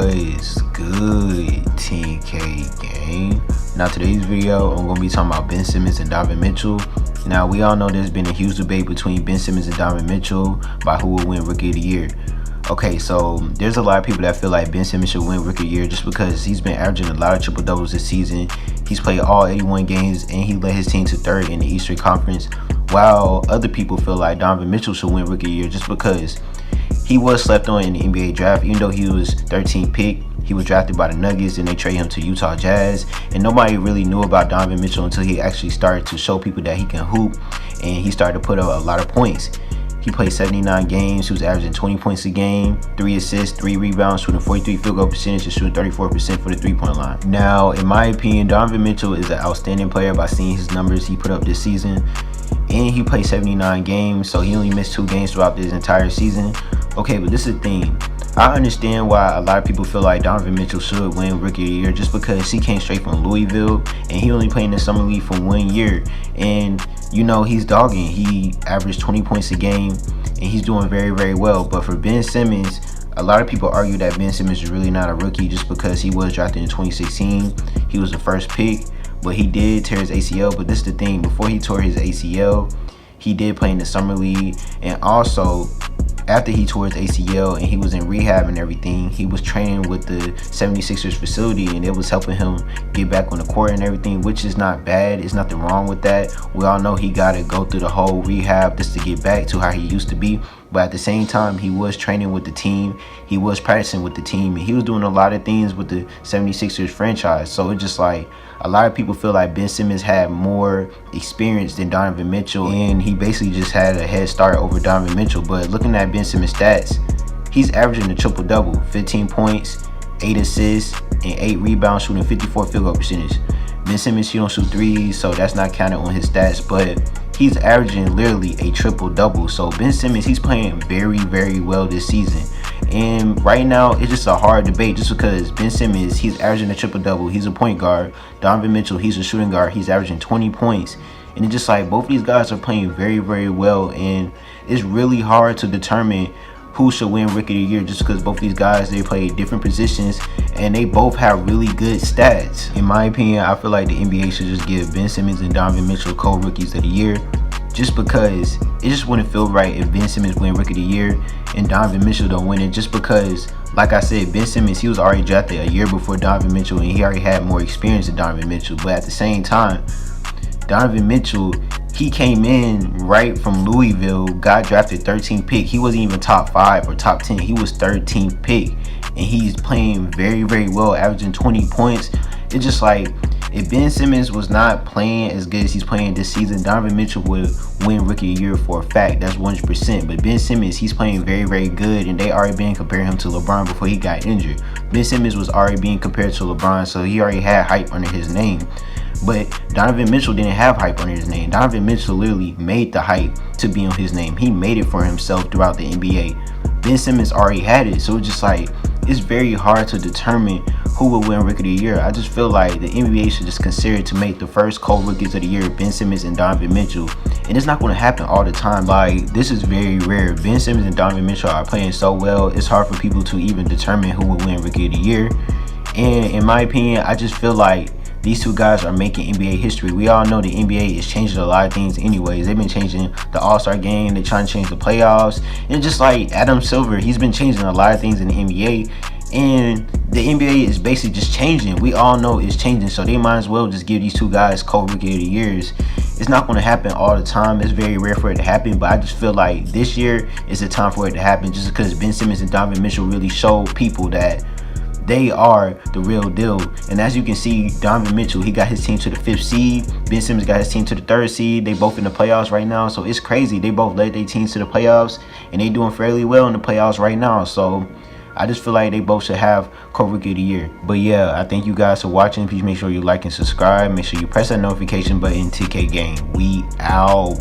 Was good, 10K gang? Now today's video, I'm gonna be talking about Ben Simmons and Donovan Mitchell. Now we all know there's been a huge debate between Ben Simmons and Donovan Mitchell about who will win Rookie of the Year. Okay, so there's a lot of people that feel like Ben Simmons should win Rookie of the Year just because he's been averaging a lot of triple doubles this season. He's played all 81 games and he led his team to third in the Eastern Conference, while other people feel like Donovan Mitchell should win Rookie of the Year just because he was slept on in the NBA draft. Even though he was 13th pick, he was drafted by the Nuggets and they traded him to Utah Jazz, and nobody really knew about Donovan Mitchell until he actually started to show people that he can hoop and he started to put up a lot of points. He played 79 games. He was averaging 20 points a game, 3 assists, 3 rebounds, shooting 43 field goal percentage, and shooting 34% for the three-point line. Now, in my opinion, Donovan Mitchell is an outstanding player by seeing his numbers he put up this season. And he played 79 games, so he only missed 2 games throughout this entire season. Okay, but this is the thing. I understand why a lot of people feel like Donovan Mitchell should win Rookie of the Year just because he came straight from Louisville and he only played in the summer league for 1 year. And you know, he's dogging. He averaged 20 points a game and he's doing very, very well. But for Ben Simmons, a lot of people argue that Ben Simmons is really not a rookie just because he was drafted in 2016. He was the first pick, but he did tear his ACL. But this is the thing, before he tore his ACL, he did play in the summer league, and also after he tore his ACL and he was in rehab and everything, he was training with the 76ers facility and it was helping him get back on the court and everything, which is not bad. There's nothing wrong with that. We all know he got to go through the whole rehab just to get back to how he used to be. But at the same time, he was training with the team. He was practicing with the team and he was doing a lot of things with the 76ers franchise. So it's just like, a lot of people feel like Ben Simmons had more experience than Donovan Mitchell and he basically just had a head start over Donovan Mitchell. But looking at Ben Simmons' stats, he's averaging a triple-double, 15 points, 8 assists, and 8 rebounds, shooting 54 field goal percentage. Ben Simmons, he don't shoot threes, so that's not counted on his stats, but he's averaging literally a triple-double. So Ben Simmons, he's playing very, very well this season. And right now, it's just a hard debate just because Ben Simmons, he's averaging a triple-double. He's a point guard. Donovan Mitchell, he's a shooting guard. He's averaging 20 points. And it's just like both these guys are playing very, very well. And it's really hard to determine who should win Rookie of the Year just because both these guys, they play different positions and they both have really good stats. In my opinion, I feel like the NBA should just give Ben Simmons and Donovan Mitchell co-rookies of the year, just because it just wouldn't feel right if Ben Simmons win Rookie of the Year and Donovan Mitchell don't win it, just because, like I said, Ben Simmons, he was already drafted a year before Donovan Mitchell and he already had more experience than Donovan Mitchell. But at the same time, Donovan Mitchell, he came in right from Louisville, got drafted 13th pick. He wasn't even top 5 or top 10. He was 13th pick and he's playing very, very well, averaging 20 points. It's just like, if Ben Simmons was not playing as good as he's playing this season, Donovan Mitchell would win Rookie of the Year for a fact. That's 100%. But Ben Simmons, he's playing very, very good, and they already been comparing him to LeBron before he got injured. Ben Simmons was already being compared to LeBron, so he already had hype under his name. But Donovan Mitchell didn't have hype under his name. Donovan Mitchell literally made the hype to be on his name. He made it for himself throughout the NBA. Ben Simmons already had it, so it's just like, it's very hard to determine who will win Rookie of the Year. I just feel like the NBA should just consider to make the first co-rookies of the year Ben Simmons and Donovan Mitchell. And it's not going to happen all the time. Like, this is very rare. Ben Simmons and Donovan Mitchell are playing so well, it's hard for people to even determine who will win Rookie of the Year. And in my opinion, I just feel like these two guys are making NBA history. We all know the NBA is changing a lot of things anyways. They've been changing the All-Star game. They're trying to change the playoffs. And just like Adam Silver, he's been changing a lot of things in the NBA. And the NBA is basically just changing. We all know it's changing. So they might as well just give these two guys co-rookie of the years. It's not going to happen all the time. It's very rare for it to happen. But I just feel like this year is the time for it to happen, just because Ben Simmons and Donovan Mitchell really showed people that they are the real deal. And as you can see, Donovan Mitchell, he got his team to the 5th seed. Ben Simmons got his team to the 3rd seed. They both in the playoffs right now. So it's crazy. They both led their teams to the playoffs and they doing fairly well in the playoffs right now. So I just feel like they both should have co-rookie of the year. But yeah, I thank you guys for watching. Please make sure you like and subscribe. Make sure you press that notification button. TK Gang, we out.